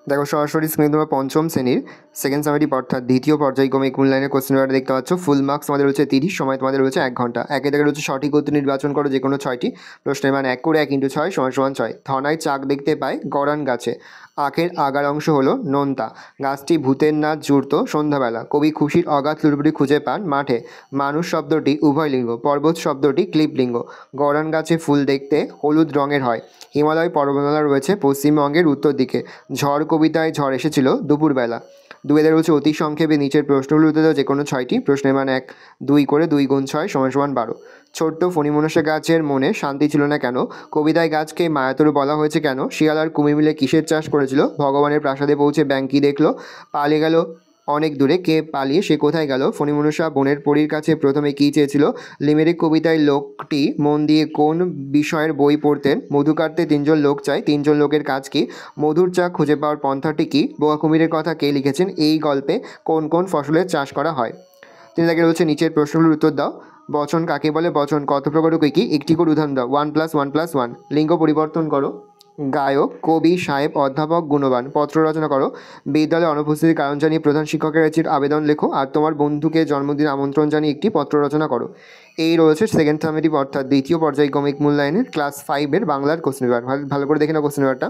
দেখো সরাসরি স্ক্রিনে তোমরা পঞ্চম শ্রেণীর সেকেন্ড সামেটিভ অর্থাৎ দ্বিতীয় পর্যায়ক্রমিক মূল্যায়নের কোশ্চেন পেপারটা দেখতে পাচ্ছ। ফুল মার্কস তোমাদের রয়েছে 30, সময় তোমাদের রয়েছে 1 ঘন্টা। একে থেকে রয়েছে সঠিক উত্তর নির্বাচন করো যে কোনো 6টি প্রশ্নের মান 1 করে 1 × 6 = 6। ধনায় চাক দেখতে পায় গড়ান গাছে, আখের আগার অংশ হলো নোনতা, গাছটি ভূতের নাচ জুড়ত সন্ধ্যাবেলা, কবি খুশির অগাধ লুটোপুটি খুঁজে পান মাঠে, মানুষ শব্দটি উভয় লিঙ্গ, পর্বত শব্দটি ক্লিবলিঙ্গ, গড়ান গাছে ফুল দেখতে হলুদ রঙের হয়, হিমালয় পর্বতমালা রয়েছে পশ্চিমবঙ্গের উত্তর দিকে, ঝড় কবিতায় ঝড় এসেছিল দুপুরবেলা। দুয়েদের রয়েছে অতি সংক্ষেপে নিচের প্রশ্নগুলোর উত্তর দাও যে কোনো 6টি প্রশ্নের মান 1, 2 করে 2 × 6 = 12। ছোট্ট ফণিমনসা গাছের মনে শান্তি ছিল না কেন, কবিতায় গাছকে মায়াতরু বলা হয়েছে কেন, শিয়াল আর কুমির মিলে কিসের চাষ করেছিল, ভগবানের প্রাসাদে পৌঁছে ব্যাঙ কি দেখলো, পালিয়ে গেল অনেক দূরে, কে পালিয়ে সে কোথায় গেল, ফণিমনসা বনের পরীর কাছে প্রথমে কী চেয়েছিল, লিমেরিক কবিতায় লোকটি মন দিয়ে কোন বিষয়ের বই পড়তেন, মধু কাটতে 3জন লোক চায়, 3জন লোকের কাজ কি, মধুর চাক খুঁজে পাওয়ার পন্থাটি কী, বোয়া কুমিরের কথা কে লিখেছেন, এই গল্পে কোন কোন ফসলের চাষ করা হয়। 3 দাগে রয়েছে নিচের প্রশ্নগুলোর উত্তর দাও। বচন কাকে বলে, বচন কত প্রকার ও কী কী, একটি করে উদাহরণ দাও। 1 + 1 + 1, লিঙ্গ পরিবর্তন করো, গায়ক, কবি, সাহেব, অধ্যাপক, গুণবান, পত্র রচনা করো, বিদ্যালয়ে অনুপস্থিতির কারণ জানিয়ে প্রধান শিক্ষকের কাছে আবেদন লেখো, আর তোমার বন্ধুকে জন্মদিন আমন্ত্রণ জানিয়ে একটি পত্র রচনা করো। এই রয়েছে সেকেন্ড সামেটিভ অর্থাৎ দ্বিতীয় পর্যায়ক্রমিক মূল্যায়নের ক্লাস 5-এর বাংলার কোশ্চেন পেপার। ভালো করে দেখে নাও কোশ্চেন পেপারটা।